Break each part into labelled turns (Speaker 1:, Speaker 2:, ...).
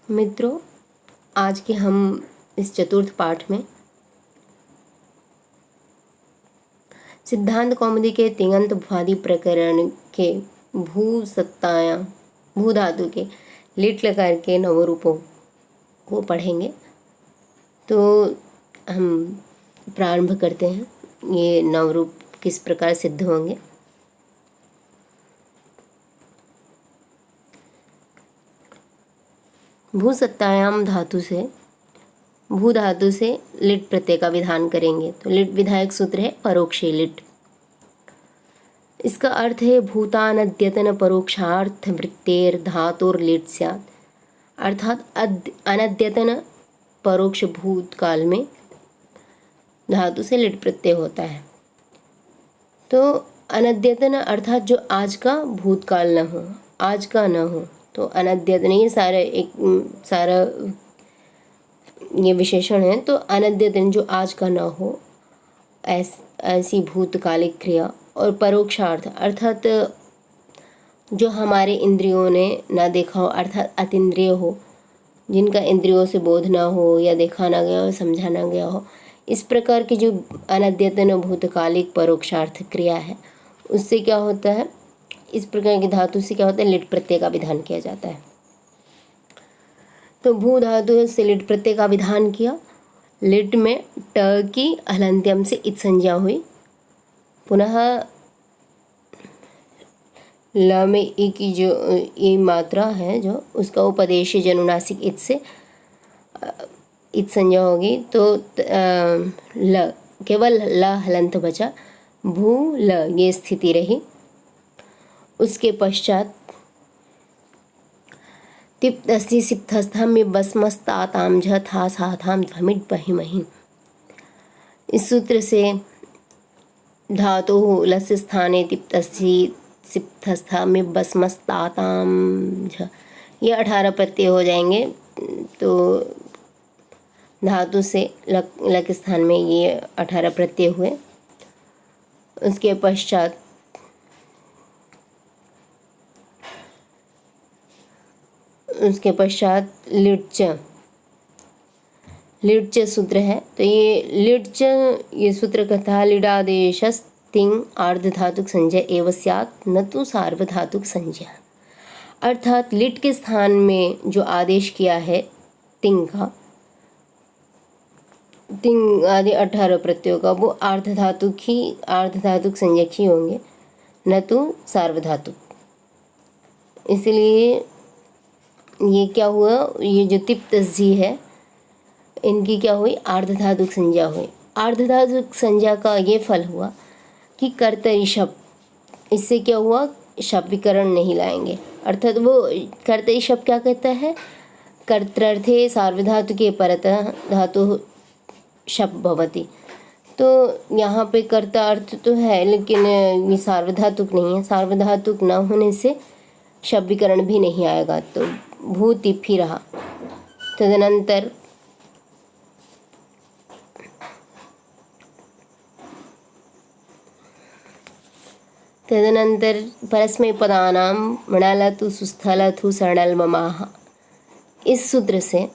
Speaker 1: मित्रों, आज के हम इस चतुर्थ पाठ में सिद्धांत कौमुदी के तिङन्त भ्वादि प्रकरण के भू धातु के लिट लकार के नवरूपों को पढ़ेंगे। तो हम प्रारंभ करते हैं। ये नवरूप किस प्रकार सिद्ध होंगे। भूसत्तायाम धातु से भू धातु से लिट प्रत्यय का विधान करेंगे। तो लिट विधायक सूत्र है परोक्षे लिट। इसका अर्थ है भूतानद्यतन परोक्षार्थ वृत्तेर धातुर लिट स्यात्, अर्थात अनद्यतन परोक्ष भूतकाल में धातु से लिट प्रत्यय होता है। तो अनद्यतन अर्थात जो आज का भूतकाल न हो, आज का न हो, तो अनद्यतन ये सारा ये विशेषण है। तो अनद्यतन जो आज का न हो, ऐसी भूतकालिक क्रिया। और परोक्षार्थ अर्थात जो हमारे इंद्रियों ने न देखा हो, अर्थात अतीन्द्रिय हो, जिनका इंद्रियों से बोध ना हो या देखा ना गया हो, समझा ना गया हो, इस प्रकार की जो अनद्यतन भूतकालिक परोक्षार्थ क्रिया है, उससे क्या होता है, इस प्रकार की धातु से क्या होता है, लिट प्रत्यय का विधान किया जाता है। तो भू धातु से लिट प्रत्यय का विधान किया। लिट में ट की हलन्त्यम से इत संज्ञा हुई। पुनः ल में ई की जो ई मात्रा है, जो उसका उपदेश जनुनासिक इत से इत संज्ञा होगी। तो ल केवल ल हलंत बचा, भू ल ये स्थिति रही। उसके पश्चात तिप्तस्थि सिप्तस्थम में बस्मस्ताताम झ था साथाम ध्वमिट बहिमहि। इस सूत्र से धातु लस्य स्थाने तिप्तस्थि सिप्तस्था में बस्मस्ताताम झ, ये 18 प्रत्यय हो जाएंगे। तो धातु से लक स्थान में ये 18 प्रत्यय हुए। उसके पश्चात लिट्च सूत्र है। तो ये लिट्च ये सूत्र कहता है लिडादेशस् तिङ् आर्धधातुक संज्ञा एव स्यात् न तो सार्वधातुक संज्ञा। अर्थात लिट के स्थान में जो आदेश किया है तिङ् का, तिङ् आदि 18 प्रत्ययों का, वो आर्धधातुक संज्ञक ही होंगे, न तो सार्वधातुक। इसलिए ये क्या हुआ, ये जो तिप्तस्थि है, इनकी क्या हुई, आर्धधातुक संज्ञा हुई। आर्धधातुक संज्ञा का ये फल हुआ कि कर्तरी शब्द, इससे क्या हुआ, शब्द विकरण नहीं लाएंगे। अर्थात वो कर्तरी शब्द क्या कहता है, कर्तृर्थे सार्वधातुके परतः धातु शब्द भवति। तो यहाँ पे कर्ता अर्थ तो है, लेकिन ये सार्वधातुक नहीं है। सार्वधातुक न होने से शब्द विकरण भी नहीं आएगा, तो भूतिप ही रहा। तदनंतर परस्मैपदानां मृणालतु सुस्थलथु सरणल ममाः। इस सूत्र से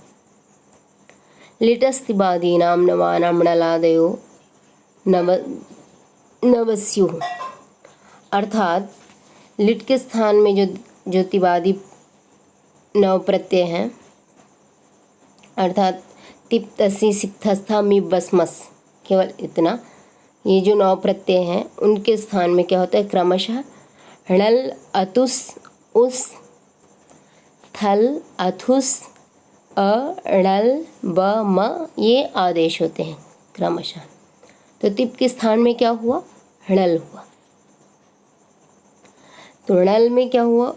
Speaker 1: लिटस्तिबादीनां नवानां मृणालादयो नवस्युः। अर्थात लिट के स्थान में जो तिबादी नव प्रत्यय हैं, अर्थात तिप्तसि सिप्तस्था मी बस्मस, केवल इतना, ये जो नौ प्रत्यय हैं उनके स्थान में क्या होता है, क्रमशः णल अतुस उस थल अथुस अणल ब म ये आदेश होते हैं क्रमशः। तो तिप के स्थान में क्या हुआ, णल हुआ। तो णल में क्या हुआ,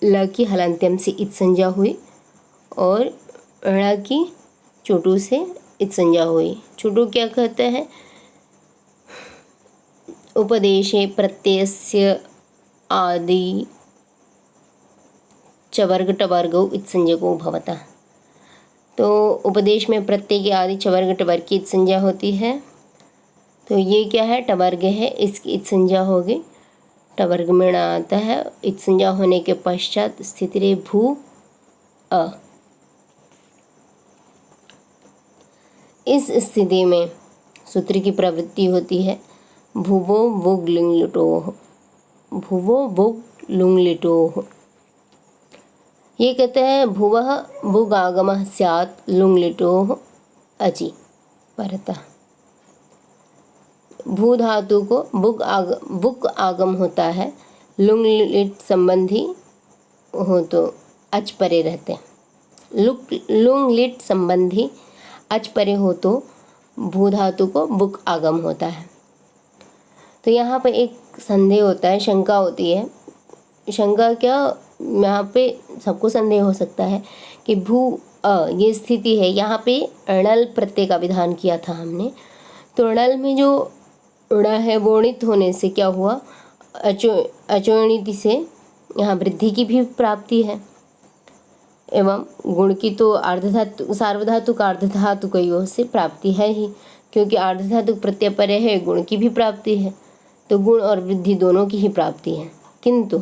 Speaker 1: ल की हलंत्यम से इत संज्ञा हुई और ण की चोटू से इत संज्ञा हुई। चोटू क्या कहते हैं, उपदेशे प्रत्ययस्य आदि चवर्ग टवर्गौ इत्संज्ञको भवतः। तो उपदेश में प्रत्यय के आदि चवर्ग टवर्ग की इत्संज्ञा होती है। तो ये क्या है, टवर्ग है, इसकी इत्संज्ञा होगी, टवर्ग में न आता है। इत्संज्ञा होने के पश्चात स्थिति रे भू अ, इस स्थिति में सूत्र की प्रवृत्ति होती है भुवो वुग लुंग लुटोः। भुवो वुग लुंग लिटोः। ये कहते हैं भुवः वुग आगमः स्यात् लुंग लिटोः अचि परतः। भू धातु को बुक आगम होता है, लुंग लिट संबंधी हो तो अच परे रहते हैं। लुंग लिट संबंधी अच परे हो तो भू धातु को बुक आगम होता है। तो यहाँ पे एक संदेह होता है, शंका होती है। शंका क्या, यहाँ पे सबको संदेह हो सकता है कि भू ये स्थिति है, यहाँ पे अणल प्रत्यय का विधान किया था हमने। तो अणल में जो उड़ा है वो णित होने से क्या हुआ, अचोणिति से यहाँ वृद्धि की भी प्राप्ति है, एवं गुण की तो आर्धधातु सार्वधातुक आर्धधातुक योः से प्राप्ति है ही, क्योंकि आर्धधातुक प्रत्यय परे है, गुण की भी प्राप्ति है। तो गुण और वृद्धि दोनों की ही प्राप्ति है, किंतु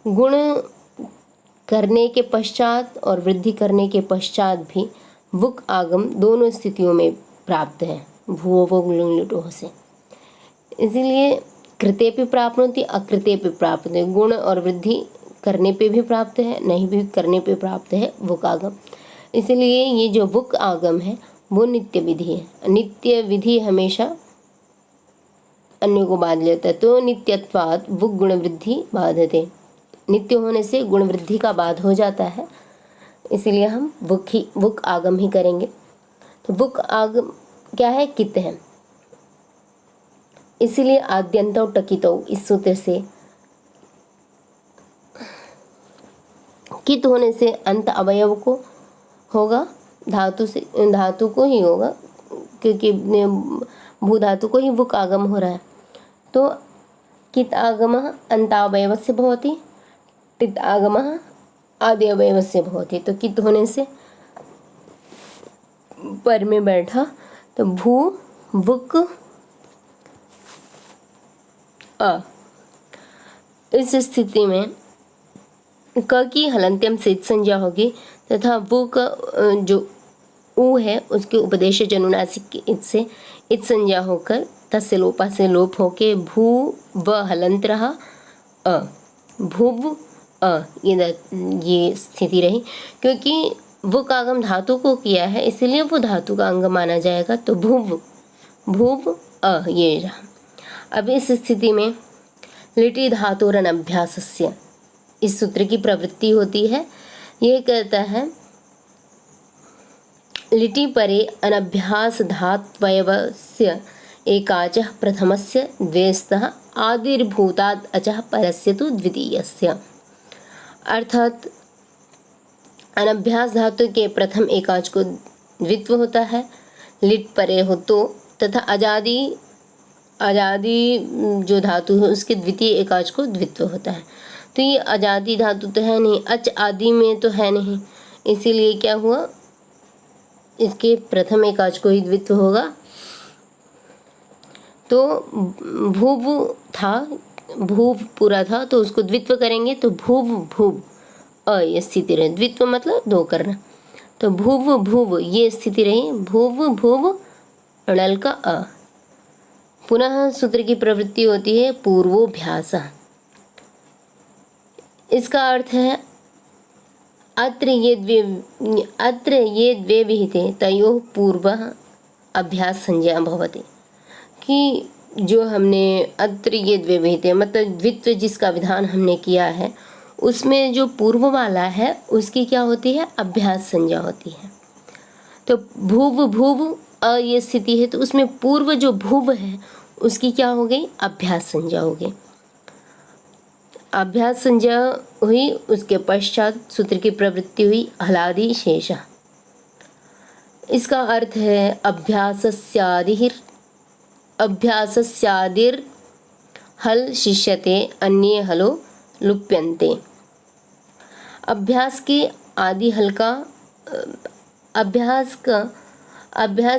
Speaker 1: गुण करने के पश्चात और वृद्धि करने के पश्चात भी वुक आगम दोनों स्थितियों में प्राप्त है भुवो वुग लुंग लिटोः से। इसीलिए कृते पे प्राप्नोति अकृते पे प्राप्त है। गुण और वृद्धि करने पे भी प्राप्त है, नहीं भी करने पे प्राप्त है वुक आगम। इसलिए ये जो वुक आगम है वो नित्य विधि है। नित्य विधि हमेशा अन्य को बांध लेता है, तो नित्यत्वात् वुक गुण वृद्धि बाधते। नित्य होने से गुण वृद्धि का बाध हो जाता है, इसीलिए हम वुक आगम ही करेंगे। तो वुक आगम क्या है, कित है। इसीलिए आद्यंतौ टकितौ इस सूत्र से कित होने से अंत अवयव को होगा, धातु को ही होगा, क्योंकि भू धातु को ही वुक आगम हो रहा है। तो कित आगमः अन्तावयवस्य भवति, टित आगमः आदि अवयवस्य भवति। तो कित होने से पर में बैठा, तो भू वुक अ। इस स्थिति में क की हलंत्यम से इत संज्ञा होगी तथा वो का जो ऊ है उसके उपदेश जनुनासिक के इत से इत संज्ञा होकर तस्य लोपा से लोप होके भू व हलंत रहा अ, भुव अ ये स्थिति रही। क्योंकि वुक आगम धातु को किया है, इसलिए वो धातु का अंग माना जाएगा। तो भुव अ ये रहा। अब इस स्थिति में लिटि धातुरन अभ्यासस्य इस सूत्र की प्रवृत्ति होती है। यह कहता है लिटि परे अनभ्यास धात्वयवस्य एकाचः प्रथमस्य द्वेस्तः आदिर्भूतात् अचः परस्य तु द्वितीयस्य। अर्थात अनभ्यास धातु के प्रथम एकाच को द्वित्व होता है, लिट परे हो तो, तथा अजादि जो धातु है उसके द्वितीय एकाच को द्वित्व होता है। तो ये अजादि धातु तो है नहीं, अच आदि में तो है नहीं, इसीलिए क्या हुआ, इसके प्रथम एकाच को ही द्वित्व होगा। तो भूव था, भूव पूरा था तो उसको द्वित्व करेंगे, तो भूव अ ये स्थिति रहे। द्वित्व मतलब दो करना, तो भूव ये स्थिति रही। भूव णल का अ। पुनः सूत्र की प्रवृत्ति होती है पूर्वोभ्यास। इसका अर्थ है अत्र ये द्वे विहिते तयोः पूर्वः अभ्यास संज्ञा भवति। कि जो हमने अत्र ये द्वे विहिते मतलब द्वित्व जिसका विधान हमने किया है उसमें जो पूर्व वाला है उसकी क्या होती है, अभ्यास संज्ञा होती है। तो भूव अ ये स्थिति है, तो उसमें पूर्व जो भूव है उसकी क्या हो गई, अभ्यास संज्ञा हो गई। अभ्यास संज्ञा हुई, उसके पश्चात सूत्र की प्रवृत्ति हुई हलादि शेष। इसका अर्थ है अभ्यासस्यादिर हल शिष्यते अन्ये हलो लुप्यन्ते। अभ्यास के आदि हल का अभ्यास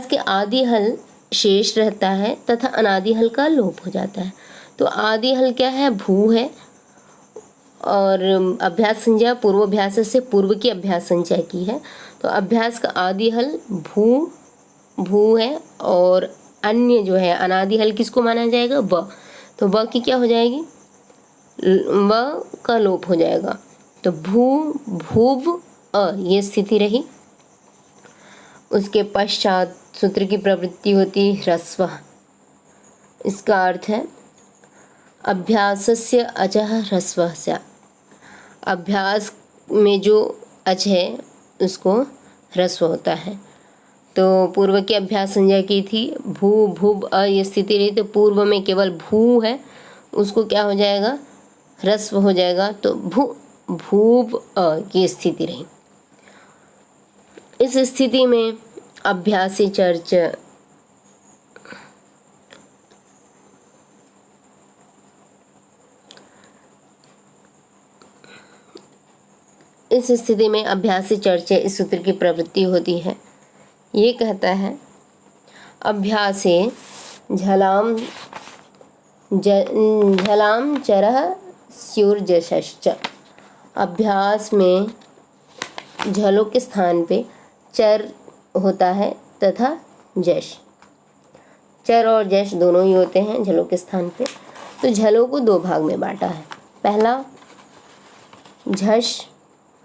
Speaker 1: के आदि हल शेष रहता है तथा अनादि हल का लोप हो जाता है। तो आदि हल क्या है, भू है, और अभ्यास संज्ञा पूर्वाभ्यास से पूर्व की अभ्यास संज्ञा की है। तो अभ्यास का आदि हल भू भू है और अन्य जो है अनादि हल किसको माना जाएगा? ब। तो ब की क्या हो जाएगी? व का लोप हो जाएगा। तो भू भूव अ ये स्थिति रही। उसके पश्चात सूत्र की प्रवृत्ति होती ह्रस्व। इसका अर्थ है अभ्यासस्य अचः ह्रस्वः स्यात्। अभ्यास में जो अच है उसको ह्रस्व होता है। तो पूर्व की अभ्यास संज्ञा की थी भू भूव अ ये स्थिति रही, तो पूर्व में केवल भू है उसको क्या हो जाएगा? ह्रस्व हो जाएगा। तो भू भूव अ ये स्थिति रही। इस स्थिति में अभ्यासी चर्च इस स्थिति में अभ्यासी चर्चा इस सूत्र की प्रवृत्ति होती है। ये कहता है अभ्यासे झलाम चरः स्युर्जश्च। अभ्यास में झलों के स्थान पे चर होता है तथा जश। चर और जश दोनों ही होते हैं झलों के स्थान पे। तो झलों को दो भाग में बांटा है, पहला झश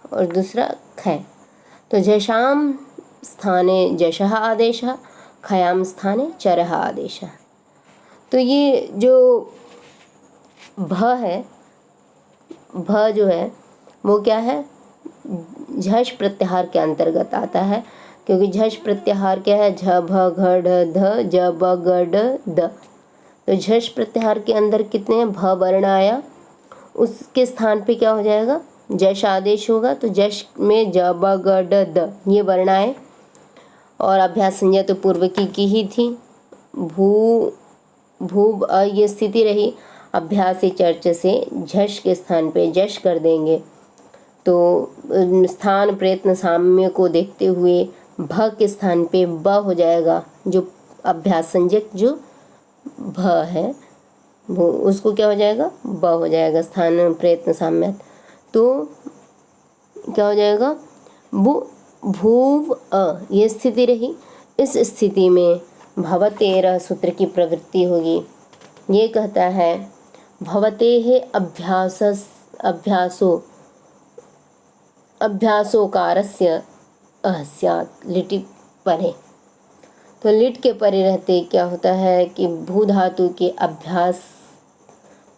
Speaker 1: और दूसरा खय। तो झषाम स्थाने जशः आदेशः, खयाम स्थाने चरः आदेशः। तो ये जो भ है, भ जो है वो क्या है? झष प्रत्याहार के अंतर्गत आता है, क्योंकि झष प्रत्याहार क्या है? झ भ घ ढ ध ज ब ग ड द। तो झष प्रत्याहार के अंदर कितने हैं? भ वर्ण आया, उसके स्थान पे क्या हो जाएगा? जश आदेश होगा। तो जश में ज ब ग ड द ये वर्ण आए। और अभ्यास संज्ञा तो पूर्व की ही थी। भू भूव अ ये स्थिति रही। अभ्यासी चर्च से झश के स्थान पे जश कर देंगे तो स्थान प्रयत्न साम्य को देखते हुए भ के स्थान पे ब हो जाएगा। जो अभ्यास संज्ञक जो भ है वो उसको क्या हो जाएगा? ब हो जाएगा स्थान प्रयत्न साम्य। तो क्या हो जाएगा? भूव अ ये स्थिति रही। इस स्थिति में भवतेरः सूत्र की प्रवृत्ति होगी। ये कहता है भवतेः अभ्यासोकारस्य अः स्यात् लिटि परे। तो लिट के परे रहते क्या होता है कि भू धातु के अभ्यास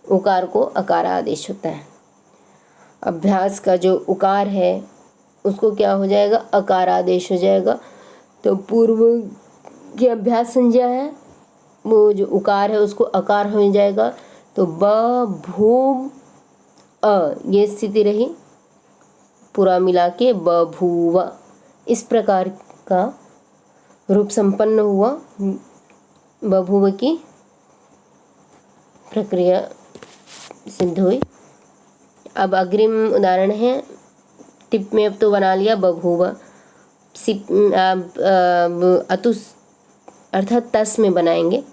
Speaker 1: उकार को अकार आदेश होता है। अभ्यास का जो उकार है उसको क्या हो जाएगा? अकार आदेश हो जाएगा। तो पूर्व की अभ्यास संज्ञा है वो जो उकार है उसको अकार हो जाएगा। तो ब भूव अ ये स्थिति रही, पूरा मिला के ब भूव। इस प्रकार का रूप संपन्न हुआ बभूव की प्रक्रिया सिद्ध हुई। अब अग्रिम उदाहरण है टिप में, अब तो बना लिया बभूव। अतुस अर्थात तस में बनाएंगे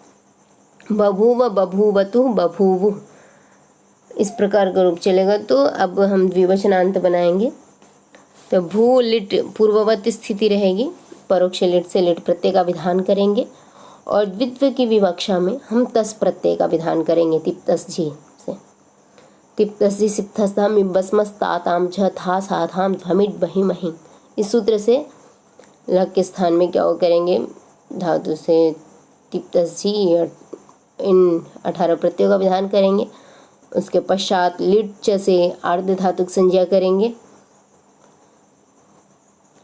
Speaker 1: बभूव बभूवतु बभूवु, इस प्रकार का रूप चलेगा। तो अब हम द्विवचनांत बनाएंगे। तो भू लिट पूर्ववत स्थिति रहेगी, परोक्ष लिट से लिट प्रत्यय का विधान करेंगे। और द्वित्व की विवक्षा में हम तस प्रत्यय का विधान करेंगे तिप्तस झी से। तिप्तस झी सिप्तस्थाम इब्बस्मस ताताम झ था साथाम ध्वमिट बहि महि। इस सूत्र से लग के स्थान में क्या करेंगे? धातु से तिप्तस झी इन 18 प्रत्ययों का विधान करेंगे। उसके पश्चात लिट च से आर्ध धातुक संज्ञा करेंगे।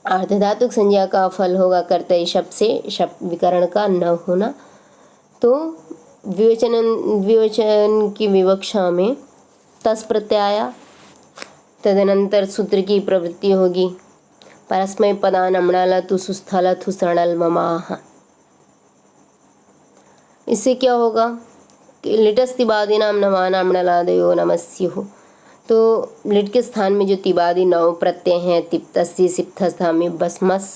Speaker 1: आर्ध धातुक संज्ञा का फल होगा कर्तरी शब्द से शब्द विकरण का न होना। तो द्विवचन की विवक्षा में तस प्रत्यय आया। तदनंतर सूत्र की प्रवृत्ति होगी परस्मै पदान अम्णल तु सुस्थल थु सणल ममाह। इससे क्या होगा कि लिटस्तिबादीनाम नवानां अम्णलादयो नमस्युः। तो लिट के स्थान में जो तिबादी नव प्रत्यय हैं तिप्तस्ति सिप्तस्थामि बस्मस,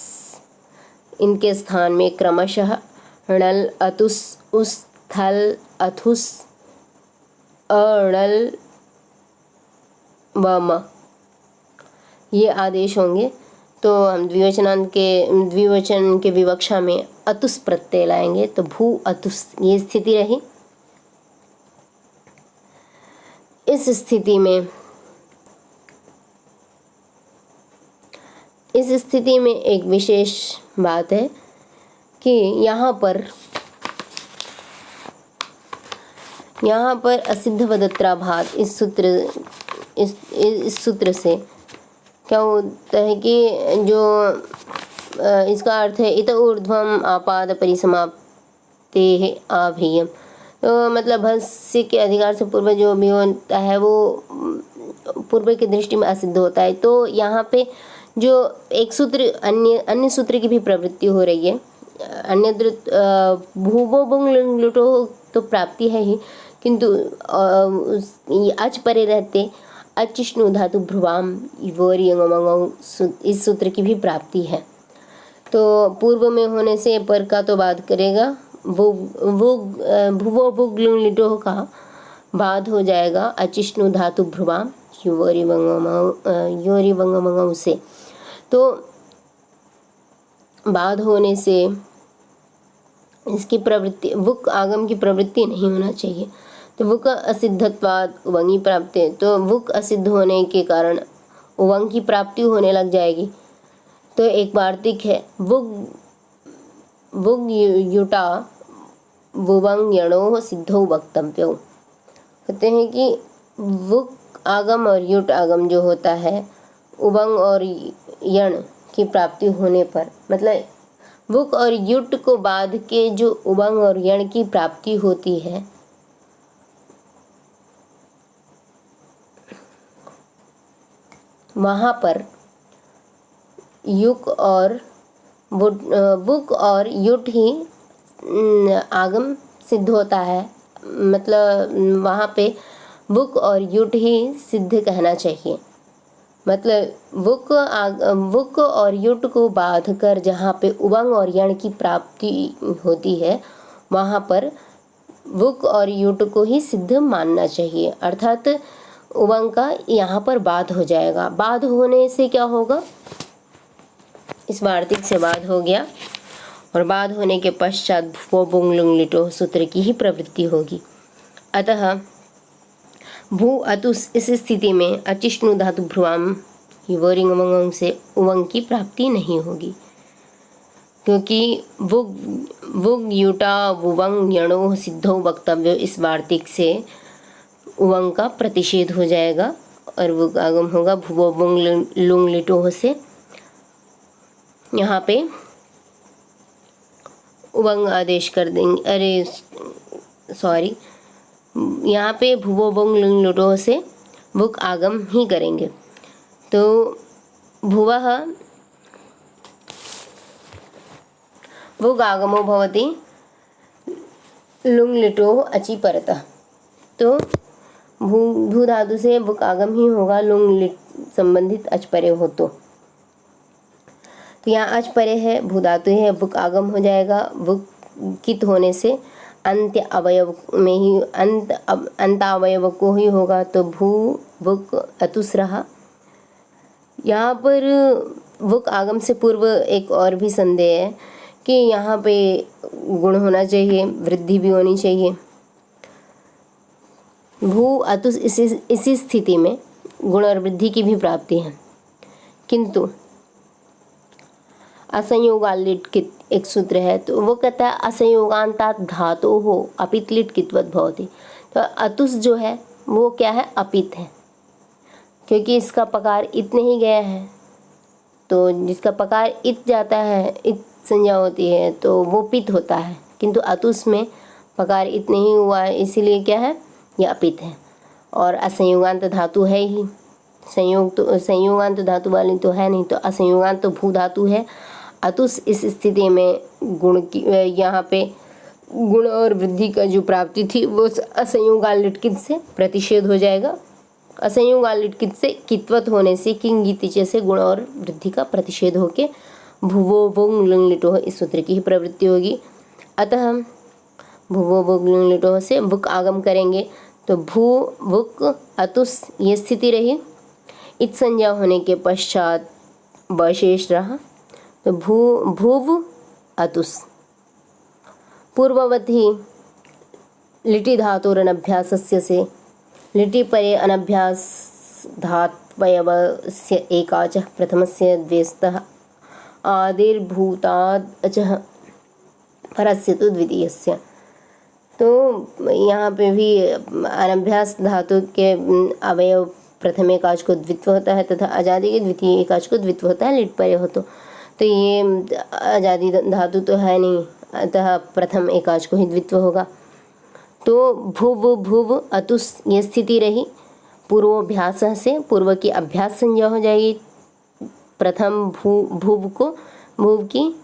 Speaker 1: इनके स्थान में क्रमशः णल अतुस उस थल अथुस अणल व म ये आदेश होंगे। तो हम द्विवचन के विवक्षा में अतुस प्रत्यय लाएंगे, तो भू अतुस ये स्थिति रही। इस स्थिति में एक विशेष बात है कि यहाँ पर असिद्ध वदत्राभात इस सूत्र से क्या होता है कि जो इसका अर्थ है इत ऊर्ध्वम आपाद परिसमाप्ते आभेयम, तो मतलब भस्य के अधिकार से पूर्व जो भी होता है वो पूर्व की दृष्टि में असिद्ध होता है। तो यहाँ पे जो एक सूत्र अन्य सूत्र की भी प्रवृत्ति हो रही है। अन्य भूवो बुंग लुटो तो प्राप्ति है ही, किंतु अच परे रहते अचिष्णु धातु भ्रुवाम इस सूत्र की भी प्राप्ति है। तो पूर्व में होने से पर का तो बाध करेगा, वो भुवो बुग लिटो का बाध हो जाएगा अचिष्णु धातु भ्रुवाम योरी वंगमंगौ से। तो बाध होने से इसकी प्रवृत्ति वुक आगम की प्रवृत्ति नहीं होना चाहिए। तो वुक असिद्धत्वाद उवंगी प्राप्ति है, तो वुक असिद्ध होने के कारण उवंग की प्राप्ति होने लग जाएगी। तो एक वार्तिक है वुग युटा वुवंग यणो सिद्धो वक्तव्यो। कहते हैं कि वुक आगम और युट आगम जो होता है उवंग और यण की प्राप्ति होने पर, मतलब वुक और युट को बाध के जो उवंग और यण की प्राप्ति होती है वहाँ पर वुक और युट ही आगम सिद्ध होता है। मतलब वहाँ पे वुक और युट ही सिद्ध कहना चाहिए। मतलब वुक और युट को बाध कर जहाँ पे उवंग और यण की प्राप्ति होती है वहाँ पर वुक और युट को ही सिद्ध मानना चाहिए, अर्थात उवंग का यहाँ पर बाध हो जाएगा। बाध होने से क्या होगा, इस वार्तिक से बाध हो गया और बाध होने के पश्चात भू बुंग लुंग लिटो सूत्र की ही प्रवृत्ति होगी। अतः भू अतुस इस स्थिति में अचिष्णु धातु भ्रुवाम योरिंग से उवंग की प्राप्ति नहीं होगी, क्योंकि वुग युटा वुवंग यणो सिद्धो वक्तव्य इस वार्तिक से उवंग का प्रतिषेध हो जाएगा और वुग आगम होगा भुवो बुंग लुंग लिटो से। यहाँ पे उवंग आदेश कर देंगे, अरे सॉरी, यहाँ पे भुवो बुंग लुंग लिटो से वुग आगम ही करेंगे। तो भुवः वुग आगमो भवति लुंग लिटो अचि परतः। तो भू धातु से वुक आगम ही होगा लुंग लिट संबंधित अच परे हो। तो यहाँ अच परे है, भू धातु है, वुक आगम हो जाएगा। वुक कित होने से अंत्य अवयव में ही अंत अवयव को ही होगा, तो भू वुक अतुस रहा। यहाँ पर वुक आगम से पूर्व एक और भी संदेह है कि यहाँ पे गुण होना चाहिए, वृद्धि भी होनी चाहिए। भू अतुस इसी स्थिति में गुण और वृद्धि की भी प्राप्ति है, किंतु असंयोगाल लिट कित एक सूत्र है, तो वो कहता है असंयोगांतात धातु हो अपित लिट कितवत भवति। तो अतुस जो है वो क्या है, अपित है, क्योंकि इसका पकार इत नहीं गया है। तो जिसका पकार इत जाता है, इत संज्ञा होती है, तो वो पित होता है, किंतु अतुस में पकार इत नहीं हुआ है, इसीलिए क्या है, यह अपित है। और असंयोगांत धातु है ही, संयोगांत धातु वाली तो है नहीं, तो असंयोगांत तो भू धातु है। अतुस इस स्थिति में गुण की यहाँ पे गुण और वृद्धि का जो प्राप्ति थी वो असंयोगाल लिटकित से प्रतिषेध हो जाएगा। असंयोगाल लिटकित से कित्वत होने से किंगितिचे से गुण और वृद्धि का प्रतिषेध होके भुवो वुंग लुंग लिटो इस सूत्र की ही प्रवृत्ति होगी। अतः भुवो वुंग लुंग लिटो से वुक आगम करेंगे, तो भू वुक अतुस ये स्थिति रही। इत संज्ञा होने के पश्चात ब शेष रहा, तो भूव अतुस। पूर्ववती लिटि धातुरनभ्यासस्य से लिटि परे अनभ्यास धात्वयवस्य एकाचः प्रथमस्य द्वेस्तः आदिर्भूताद् अचः परस्य तु द्वितीयस्य। तो यहाँ पे भी अनभ्यास धातु के अवयव प्रथम एकाच को द्वित्व होता है तथा अजादि के द्वितीय एकाच को द्वित्व होता है लिट परे हो तो ये अजादि धातु तो है नहीं, अतः प्रथम एकाच को ही द्वित्व होगा। तो भुव अतुस ये स्थिति रही। पूर्वाभ्यास से पूर्व की अभ्यास संज्ञा हो जाएगी। प्रथम भुव की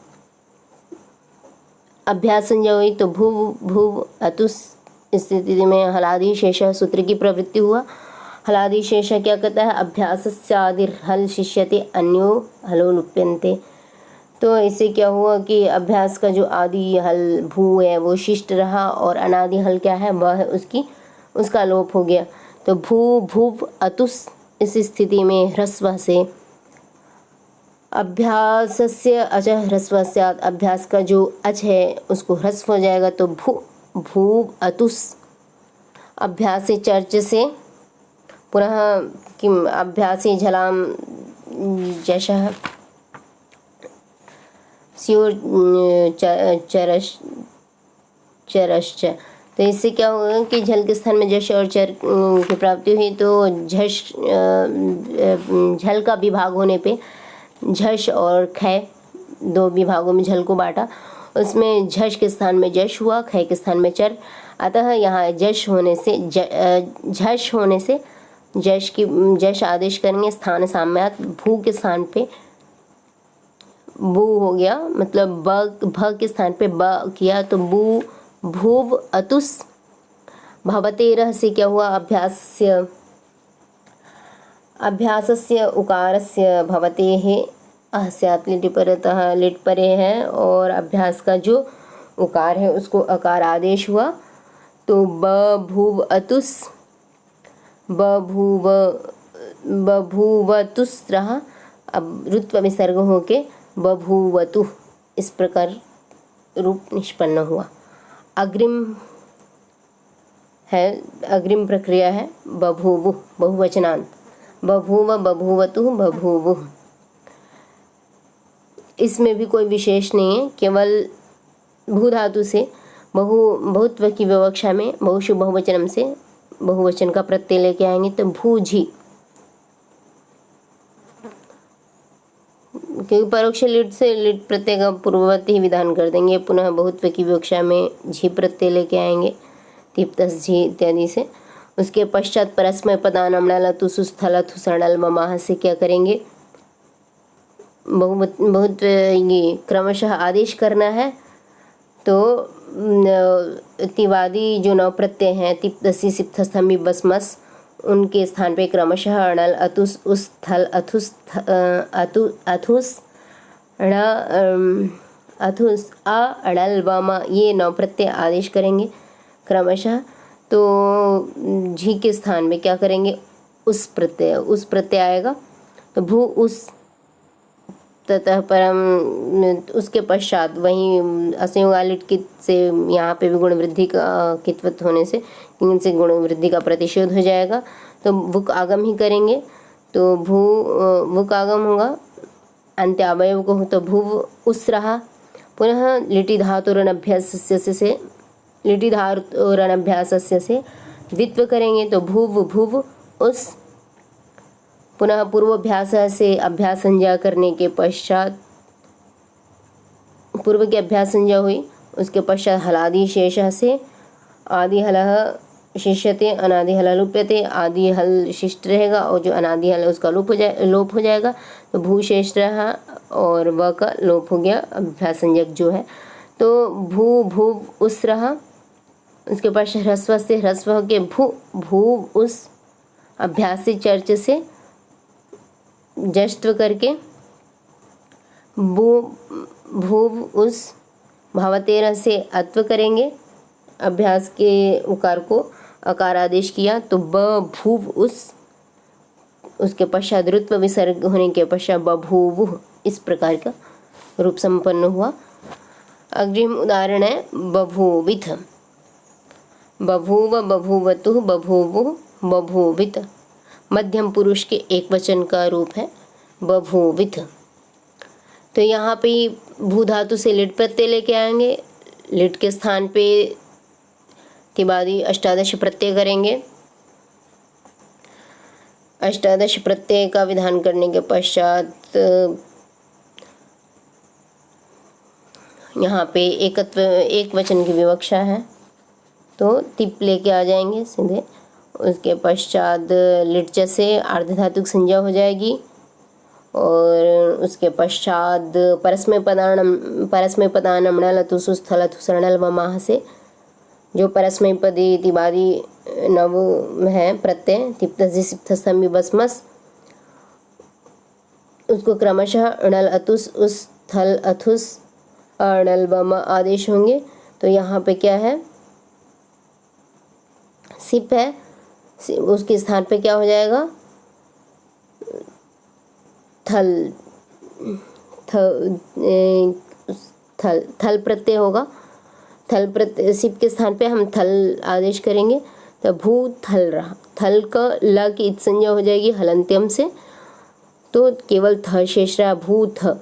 Speaker 1: अभ्यास संज्ञा हुई तो भुव अतुस स्थिति में हलादि शेष सूत्र की प्रवृत्ति हुआ। हलादि शेष क्या कहता है? अभ्यासस्य आदिर हल शिष्यते अन्यो हलो लुप्यन्ते। तो इससे क्या हुआ कि अभ्यास का जो आदि हल भू है वो शिष्ट रहा और अनादि हल क्या है वह उसका लोप हो गया। तो भुव अतुस इस स्थिति में ह्रस्व से अभ्यासस्य अचः ह्रस्व स्यात्, अभ्यास का जो अच है उसको ह्रस्व हो जाएगा। तो भूव अतुस अभ्यासे चर्च से पुनः किम अभ्यासे झलाम जशः स्योर चरश्च। तो इससे क्या होगा कि झल के स्थान में जश और चर की प्राप्ति हुई। तो झल का विभाग होने पे झश और खय दो विभागों में झल को बांटा, उसमें झश के स्थान में जश हुआ, खय के स्थान में चर। अतः यहाँ झश होने से जश आदेश करेंगे स्थान साम्यात, भू के स्थान पे बू हो गया, मतलब भ के स्थान पे ब किया तो भूव अतुस। भवतेरः से क्या हुआ? अभ्यासस्य उकारस्य भवतेः स्यात् लिटि परतः लिट परे है और अभ्यास का जो उकार है उसको अकार आदेश हुआ। तो बभूव अतुस बभूवतुस रहा। अब रुत्व विसर्ग होके बभूवतु इस प्रकार रूप निष्पन्न हुआ। अग्रिम प्रक्रिया है बभूवु बहुवचनांत, बभूव बभूवतु बभूवु। इसमें भी कोई विशेष नहीं है, केवल भू धातु से बहुत्व की विवक्षा में बहुशु बहुवचनम से बहुवचन का प्रत्यय लेके आएंगे तो भूझी, क्योंकि परोक्ष लिट से लिट प्रत्यय का पूर्ववर्ती ही विधान कर देंगे। पुनः बहुत्व की विवक्षा में झी प्रत्यय लेके आएंगे तिप्तस झी इत्यादि से। उसके पश्चात परस्मय पदानाम लतु सुस्थलथु सणल ममाह से क्या करेंगे? बहुत ये क्रमशः आदेश करना है। तो तिवादी जो नव प्रत्यय हैं तिप्तसी सिप्तस्थमी बसमस, उनके स्थान पे क्रमशः अणल अतुस उस थल अथुस अणल वम ये नव प्रत्यय आदेश करेंगे क्रमशः। तो झी के स्थान में क्या करेंगे? उस प्रत्यय आएगा तो भू उस ततः परम। उसके पश्चात वहीं असंयोगालिट कित से यहाँ पे भी गुण वृद्धि का कित्वत होने से इनसे गुण वृद्धि का प्रतिषेध हो जाएगा। तो भुक आगम ही करेंगे तो भुक आगम होगा, अंत्य अवयव को तो भुव उस रहा। पुनः लिटि धातुरनभ्यासस्य से द्वित्व करेंगे तो भुव उस। पुनः पूर्वाभ्यास से अभ्यास संज्ञा करने के पश्चात पूर्व की अभ्यास संज्ञा हुई, उसके पश्चात हलादि शेष से आदि हलः शिष्यते अनादि हल लुप्यते। आदि हल शिष्ट रहेगा और जो अनादि हल है उसका लोप हो जाएगा। तो भू शेष रहा और व का लोप हो गया अभ्यास संज्ञक जो है। तो भूव उस रहा। उसके पश्चात ह्रस्व से ह्रस्व हो के भूव उस। अभ्यास से चर्च से जष्ट्व करके भूव उस। भावतेरह से अत्व करेंगे, अभ्यास के उकार को अकार आदेश किया तो ब भूव उस। उसके पश्चात ऋत्व विसर्ग होने के पश्चात बभूवुः, इस प्रकार का रूप संपन्न हुआ। अग्रिम उदाहरण है बभूविथ। बभूव, बभूवतुः, बभूवुः, बभूवित। मध्यम पुरुष के एक वचन का रूप है बभूविथ। तो यहाँ पे भू धातु से लिट प्रत्यय लेके आएंगे। लिट के स्थान पे तिबादी अष्टादश प्रत्यय करेंगे। अष्टादश प्रत्यय का विधान करने के पश्चात यहाँ पे एकत्व एक वचन की विवक्षा है तो तिप लेके आ जाएंगे सीधे। उसके पश्चात लिट से आर्ध धातुक संज्ञा हो जाएगी और उसके पश्चात परस्मै पदानम णल तुसु स्थल थुसर्णल वमाह से जो परस्मै पदी तिबादी नव है प्रत्यय तिप्तसि सिप्तस्तंभि बसमस, उसको क्रमशः अणल अतुस उस थल अथुस अणल वम आदेश होंगे। तो यहाँ पे क्या है, सिप है, उसके स्थान पे क्या हो जाएगा, थल थल थल प्रत्यय होगा। थल प्रत्यय सिप के स्थान पे हम थल आदेश करेंगे तो भू थल रहा। थल का ल की इत संज्ञा हो जाएगी हलंत्यम से, तो केवल थ शेष रहा, भू थ।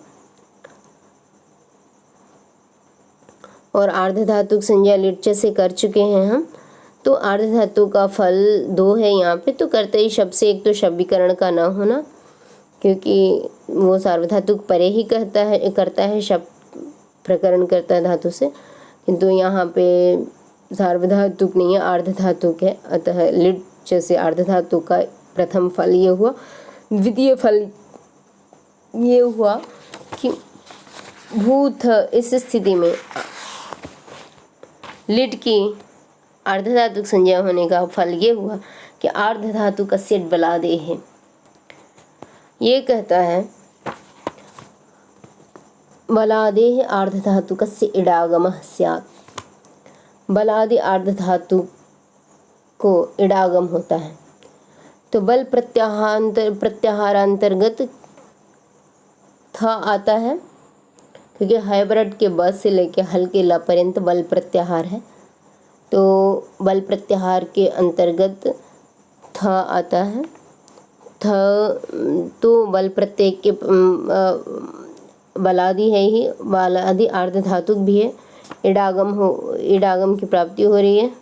Speaker 1: और आर्ध धातुक संज्ञा लिट से कर चुके हैं हम, तो आर्ध धातु का फल 2 है यहाँ पे। तो करते ही शब्द से एक तो शब्दीकरण का न होना, क्योंकि वो सार्वधातुक परे ही करता है शब्द प्रकरण करता है धातु से, किंतु यहाँ पे सार्वधातुक नहीं है, आर्ध धातुक है। अतः लिट से आर्ध धातु का प्रथम फल ये हुआ। द्वितीय फल ये हुआ कि भूथ, इस स्थिति में लिट की आर्ध धातुक संज्ञा होने का फल ये हुआ कि आर्ध धातु का सेट बलादे है। ये कहता है बलादेः आर्ध धातुकस्य इडागमः स्यात्। बलादि आर्ध धातु को इडागम होता है तो बल प्रत्याहारांतर्गत थ आता है, क्योंकि हैबरट के ब से लेके हल के ल पर्यंत बल प्रत्याहार है, तो बल प्रत्याहार के अंतर्गत थ आता है। थ तो बल प्रत्यय के बलादि है ही, बलादि आर्ध धातुक भी है। इडागम की प्राप्ति हो रही है,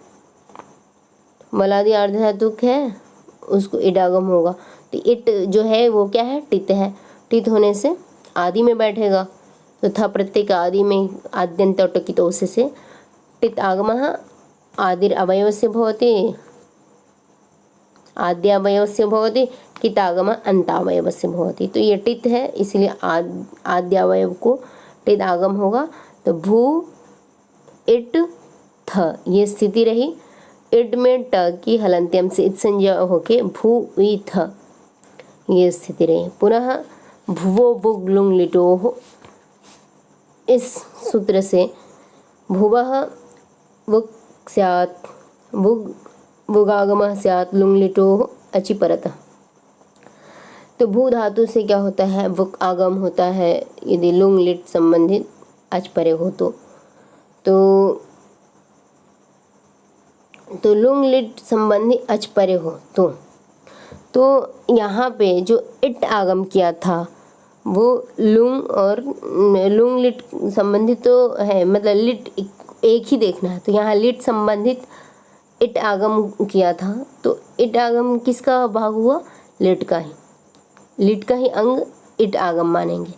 Speaker 1: बलादि आर्ध धातुक है, उसको इडागम होगा। तो इट जो है वो क्या है, टित है। टित होने से आदि में बैठेगा, तो था प्रत्येक आदि में आद्यंत टकितो से टित आगमः आदिर अवयवस्य भवति, आद्य अवयवस्य भवति, कितागम अंतावयवस्य भवति। तो ये टित है, इसलिए आद्य अवयव को टित आगम होगा। तो भू इट थ, ये स्थिति रही। इट में ट की हलंत्यम से इत संज्ञा होके भू इ थ, ये स्थिति रही। पुनः भुवो बुग लुंग लिटोः, इस सूत्र से भुवः वुक् स्यात्, बुगागमः स्यात्, लुंग लिटोः अचि परतः। तो भू धातु से क्या होता है, वुक् आगम होता है यदि लुंग लिट संबंधित अच परे हो तो लुंग लिट संबंधी अच परे हो तो यहाँ पे जो इट आगम किया था वो लुंग और लुंग लिट संबंधित तो है, मतलब लिट एक ही देखना है। तो यहाँ लिट संबंधित इट आगम किया था, तो इट आगम किसका भाग हुआ, लिट का ही। लिट का ही अंग इट आगम मानेंगे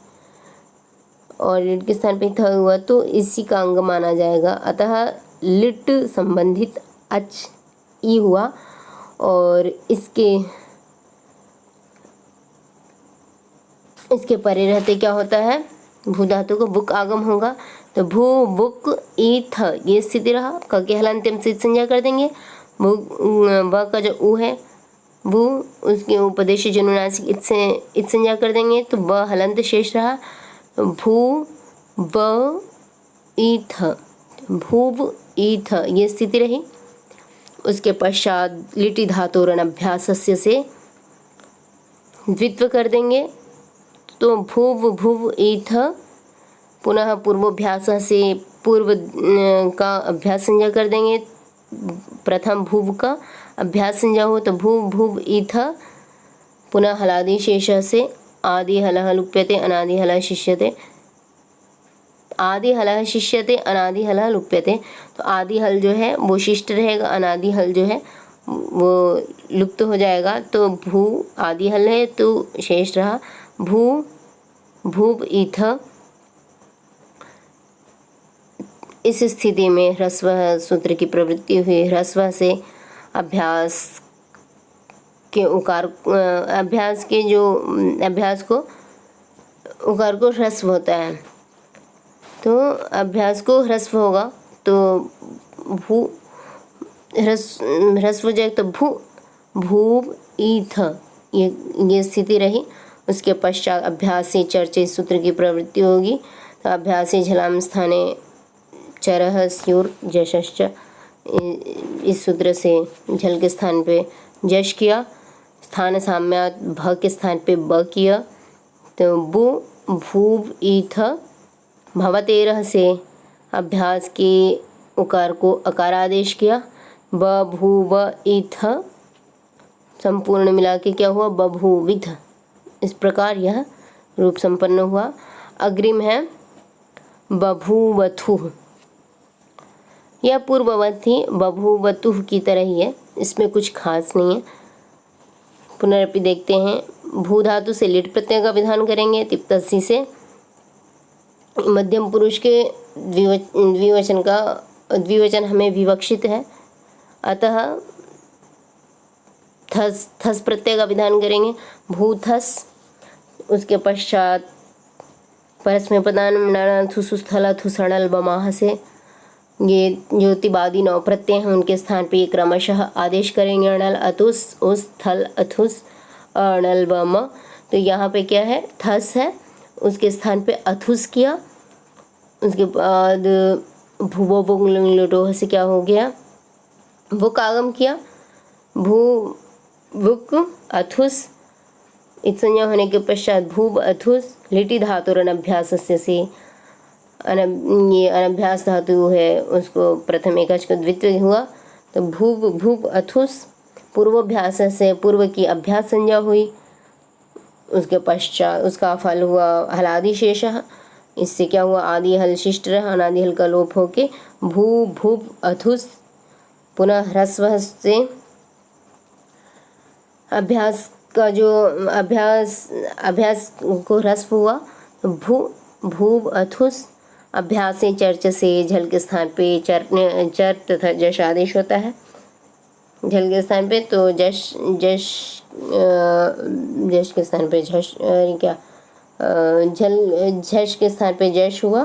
Speaker 1: और लिट के स्थान पे थ हुआ तो इसी का अंग माना जाएगा। अतः लिट संबंधित अच ई हुआ और इसके परे रहते क्या होता है, भू धातु को बुक आगम होगा। तो भू बुक ई थ, ये स्थिति रहा। क के हलांत्यम से संज्ञा कर देंगे। ब का जो उ है भू, उसके उपदेश जनुनासिक इत संज्ञा कर देंगे तो ब हलंत शेष रहा। भू ब ई थ, भूव ई थ, ये स्थिति रही। उसके पश्चात लिटि धातोरण अभ्यासस्य से द्वित्व कर देंगे तो भूव भुव ईथ, पुनः पूर्वाभ्यास से पूर्व का अभ्यास संज्ञा कर देंगे। प्रथम भूव का अभ्यास संज्ञा हो तो भूव भुव ईथ, पुनः हलादि शेष से आदि हलः लुप्यते अनादि हलः शिष्यते, आदि हलः शिष्यते अनादि हलः लुप्यते। तो आदि हल जो है वो शिष्ट रहेगा, अनादि हल जो है वो लुप्त हो जाएगा। तो भू आदि हल है तो शेष रहा भू भूव ईथ। इस स्थिति में ह्रस्व सूत्र की प्रवृत्ति हुई। ह्रस्व से अभ्यास के उकार, अभ्यास के जो अभ्यास को उकार को ह्रस्व होता है, तो अभ्यास को ह्रस्व होगा तो भू ह्रस्व जाए तो भू भूव ईथ, ये स्थिति रही। उसके पश्चात अभ्यास से चर्चे सूत्र की प्रवृत्ति होगी। तो अभ्यास से झलाम स्थाने चरः स्युर जशश्च, इस सूत्र से झल के स्थान पे जश किया, स्थान साम्यात भ के स्थान पे ब किया। तो बु भूव ईथ, भवतेरह से अभ्यास के उकार को अकार आदेश किया, ब भूव ईथ, संपूर्ण मिला के क्या हुआ बभूविथ। इस प्रकार यह रूप संपन्न हुआ। अग्रिम है बभूवथुः। यह पूर्ववत ही बभूवतुः की तरह ही है, इसमें कुछ खास नहीं है। पुनरपि देखते हैं। भू धातु से लिट प्रत्यय का विधान करेंगे। तिप्तसी से मध्यम पुरुष के द्विवचन का द्विवचन हमें विवक्षित है, अतः थस थस प्रत्यय का विधान करेंगे। भूथस। उसके पश्चात परस्मै पदान थुसुस्थला थुसणल बमाह से ये जो तिबादी नौ प्रत्यय हैं उनके स्थान पे ये क्रमशः आदेश करेंगे। अणल अतुस उस थल अथुस अणल बम। तो यहाँ पे क्या है थस है, उसके स्थान पे अथुस किया। उसके बाद भूवो बुंगलोह से क्या हो गया वुक आगम किया। भू वुक अथुस इत संज्ञा होने के पश्चात भूव अथुस लिटि धातुर अभ्यास से ये अनभ्यास धातु है उसको प्रथम एकच को द्वितीय हुआ। तो भूव भूव अथुस पूर्वाभ्यास से पूर्व की अभ्यास संज्ञा हुई। उसके पश्चात उसका फल हुआ हलादि शेषः। इससे क्या हुआ आदि हल शिष्ट रहा, अनादि हल का लोप होके भू भूव अथुस। पुनः ह्रस्व से अभ्यास का जो अभ्यास को ह्रस्व हुआ तो भू भूव अथुस। अभ्यास से चर्च से झल के स्थान पे चर तथा जश आदेश होता है। झल के स्थान पे तो जश के स्थान पे झश क्या झश के स्थान पे जश हुआ।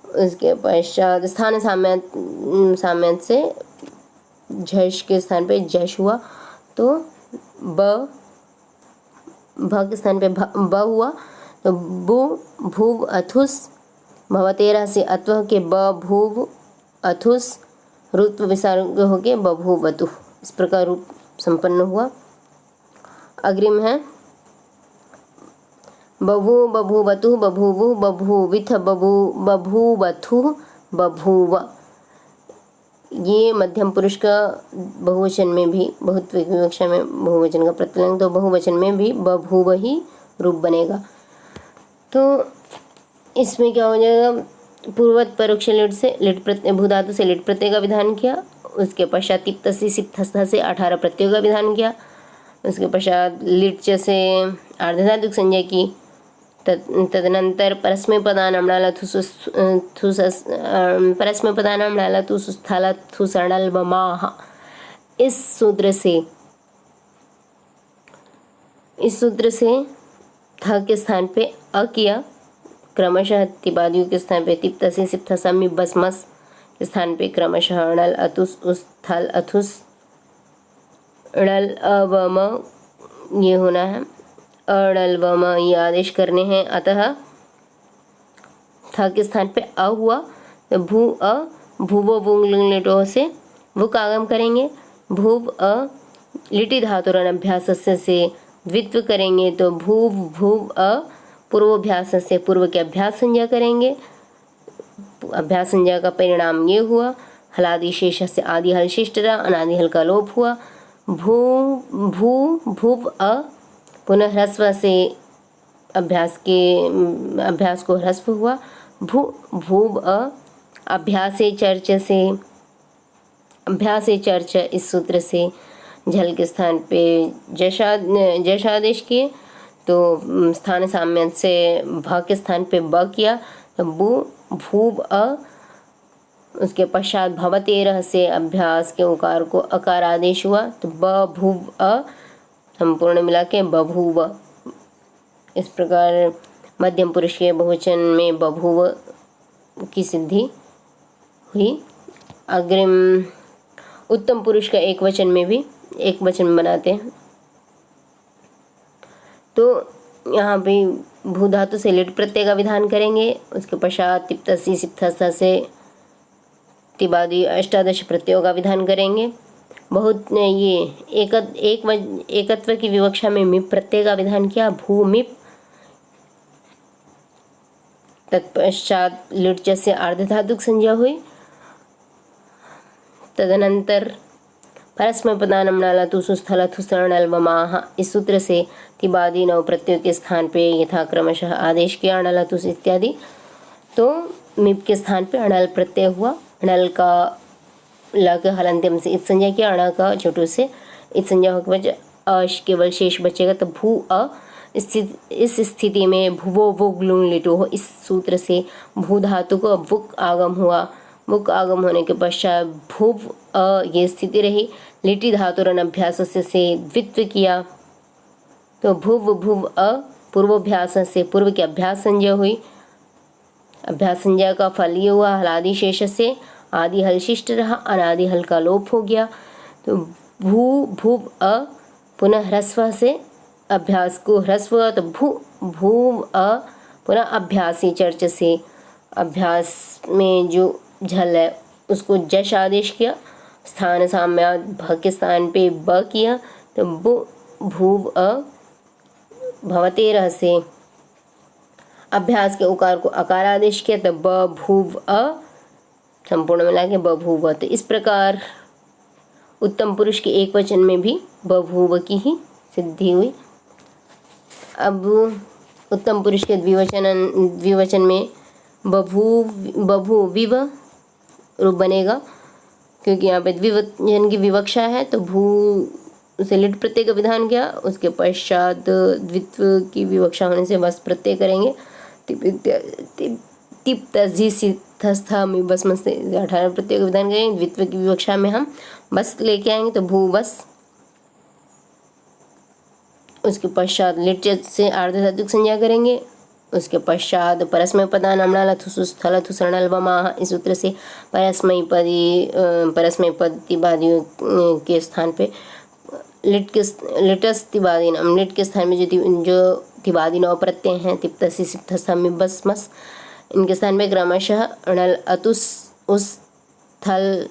Speaker 1: उसके पश्चात स्थान साम्यात से झश के स्थान पे जश हुआ। तो ब के स्थान पे ब हुआ। तो बु भूव अथुस। भवतेरह से अत्व के ब भूव अथुस रुत्व विसर्ग होके बभूवतु। इस प्रकार रूप संपन्न हुआ। अग्रिम है बभू बभूवतु बभूवु बभूविथ बभूवथु बभूव। ये मध्यम पुरुष का बहुवचन में भी बहुत विवक्षा में बहुवचन का प्रतिलिंग, तो बहुवचन में भी बभूव ही रूप बनेगा। तो इसमें क्या हो जाएगा पूर्वत परोक्ष लिट से लिट प्रत्यय भू धातु से लिट प्रत्यय का विधान किया। उसके पश्चात तिप्तसी सिप्तस्थ से 18 प्रत्ययों का विधान किया। उसके पश्चात लिट से आर्धधातुक संज्ञा की। तदनंतर परस्मै पदानां णाल परस्मै पदानां णाल थुस्थल थुसणल बमाह। इस सूत्र से थ के स्थान पे अ किया। क्रमशः तिबादियों के स्थान पे तिप्तसी सिप्तसमी बसमस के स्थान पे क्रमशः अणल अतुस उस थल अथुस अणल अवम ये होना है। अणल वम ये आदेश करने हैं। अतः थ के स्थान पे अ हुआ। तो भू अ भूवो बुंग लिटो से भूक आगम करेंगे। भूव अ लिटि धातुर अभ्यास से द्वित्व करेंगे तो भूव भूव अ पूर्वाभ्यास से पूर्व के अभ्यास संज्ञा करेंगे। अभ्यास संज्ञा का परिणाम ये हुआ, हलादि शेष से आदि हल शिष्ट रहा, अनादि हल का लोप हुआ। भू भू भूव अ पुनः ह्रस्व से अभ्यास को ह्रस्व हुआ। भू भूव अ अभ्यासे चर्च इस सूत्र से झल के स्थान पे जशादेश किए तो स्थान साम्य से भ के स्थान पे ब किया तो बू भूव अ। उसके पश्चात भवतेरह से अभ्यास के उकार को अकार आदेश हुआ तो ब भूव अ संपूर्ण मिला के बभूव। इस प्रकार मध्यम पुरुष के बहुवचन में बभूव की सिद्धि हुई। अग्रिम उत्तम पुरुष का एक वचन में भी एक वचन बनाते हैं तो यहाँ पे भू धातु से लिट प्रत्यय का विधान करेंगे। उसके पश्चात तिप्तसी सिप्तस्थ से तिबादी अष्टादश प्रत्ययों का विधान करेंगे। बहुत ये एकत्व की विवक्षा में मिप प्रत्यय का विधान किया, भूमिप। तत्पश्चात लिट से आर्धधातुक संज्ञा हुई। तदनंतर परस्मै पदानं नलतु सुस्थलतु सरणल्वमाह इस सूत्र से तिबादी नव प्रत्ययों के स्थान पे यथा क्रमशः आदेश किया अणलतु इत्यादि। तो मिप के स्थान पे अणल प्रत्यय हुआ। अणल का ल के हलंत्यम से इत संज्ञा किया, अण का छोटू से इत संज्ञा होकर बच अश केवल शेष बचेगा तो भू अ। इस स्थिति में भुवो वुग लुंग लिटो हो इस सूत्र से भू धातु को वुक आगम हुआ। मुक आगम होने के पश्चात भूव अ ये स्थिति रही। लिटि धातुरन अभ्यास से द्वित्व किया तो भुव भुव अ पूर्वाभ्यास से पूर्व की अभ्यास संज्ञा हुई। अभ्यास संज्ञा का फल ये हुआ, हलादि शेष से आदि हल शिष्ट रहा, अनादि हल का लोप हो गया तो भू भुव अ पुनः ह्रस्व से अभ्यास को ह्रस्व तो भूव अ पुनः अभ्यासी चर्च से अभ्यास में जो झल है उसको जश आदेश किया। स्थान साम्य भ के स्थान पे ब किया तो भूव अ। भवतेरह से अभ्यास के उकार को अकार आदेश किया तो ब भूव अ संपूर्ण मिला के बभूव। तो इस प्रकार उत्तम पुरुष के एक वचन में भी बभूव की ही सिद्धि हुई। अब उत्तम पुरुष के द्विवचन में बभूविव रूप बनेगा क्योंकि यहाँ पे द्विवचन की विवक्षा है तो भू से लिट प्रत्यय का विधान किया। उसके पश्चात द्वित्व की विवक्षा होने से बस प्रत्यय करेंगे। तिप्तजी सिद्धस्था में बस मस्त 18 प्रत्यय का विधान करेंगे। द्वित्व की विवक्षा में हम बस लेके आएंगे तो भू बस। उसके पश्चात लिट से आर्धधातुक संज्ञा करेंगे। उसके पश्चात परस्मै पदान अम्लालथु सुस्थलथु सरणल्वमाह इस सूत्र से परस्मै पद तिबादियों के स्थान पे लिटस तिबादीनम लिट के स्थान में जो तिबादी नौ प्रत्यय हैं तिप्तसी सिप्तस्था में बस मस इनके स्थान में क्रमशः अणल अतुस उस थल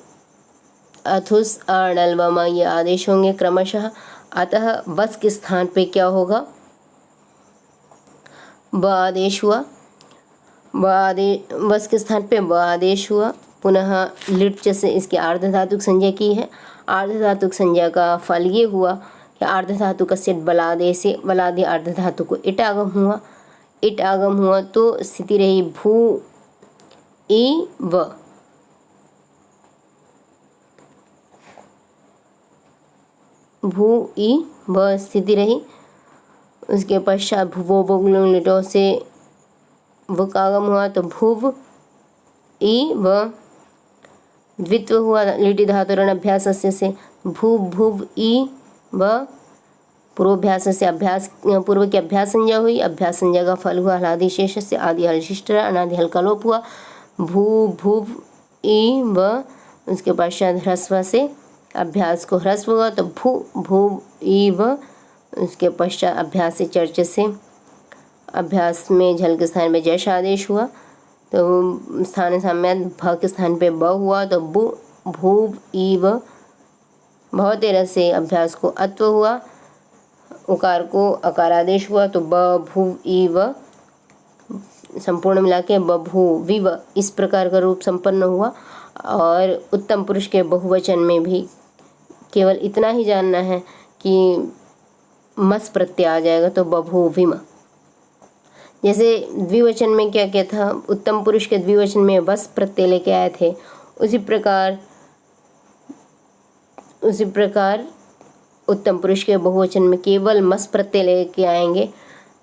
Speaker 1: अथुस अणल्वमा ये आदेश होंगे क्रमशः। अतः बस के स्थान पे क्या होगा, ब आदेश हुआ। बस के स्थान पे ब आदेश हुआ। पुनः लिट से इसकी आर्धधातुक संज्ञा की है। आर्धधातुक संज्ञा का फल ये हुआ कि आर्धधातु का सेट बलादे से बलादे आर्धधातु को इट आगम हुआ। इट आगम हुआ तो स्थिति रही भू ई व। भू ई व स्थिति रही। उसके पश्चात भुवो बोगलुंग लिटो से वुक आगम हुआ तो भुव ई व। द्वित्व हुआ लिटि धातुरन अभ्यास से भू भुव ई व। पूर्वाभ्यास से अभ्यास पूर्व की अभ्यास संज्ञा हुई। अभ्यास संज्ञा का फल हुआ हलादि शेष से आदि हल शिष्ट अनादि हल का लोप हुआ भू भुव ई व। उसके पश्चात ह्रस्व से अभ्यास को ह्रस्व हुआ तो भू भुव ई व। उसके पश्चात अभ्यास से चर्च से अभ्यास में झल के स्थान में जश आदेश हुआ तो स्थान साम्य भ के स्थान पे ब हुआ तो बु भूव ई व। भवतेरह से अभ्यास को अत्व हुआ। उकार को अकारादेश हुआ तो बभूव संपूर्ण मिला के बभूविव इस प्रकार का रूप संपन्न हुआ। और उत्तम पुरुष के बहुवचन में भी केवल इतना ही जानना है कि मस प्रत्यय आ जाएगा तो बभूविम। जैसे द्विवचन में क्या क्या था, उत्तम पुरुष के द्विवचन में वस प्रत्यय लेके आए थे, उसी प्रकार उत्तम पुरुष के बहुवचन में केवल मस प्रत्यय लेके आएंगे,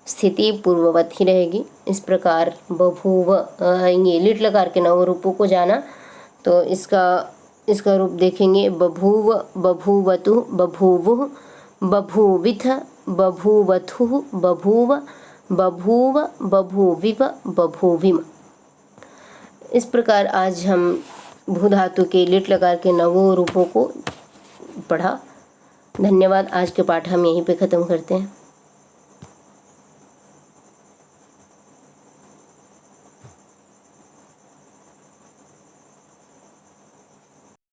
Speaker 1: स्थिति पूर्ववत ही रहेगी। इस प्रकार बभूव आएंगे। लिट लकार के नव रूपों को जाना तो इसका रूप देखेंगे। बभूव, बभूवतु, बभूवुः, बभूविथ, बभूवथुः, बभूव, बभूव, बभूविव, बभूविम। इस प्रकार आज हम भू धातु के लिट लकार के नवों रूपों को पढ़ा। धन्यवाद। आज के पाठ हम यहीं पे ख़त्म करते हैं।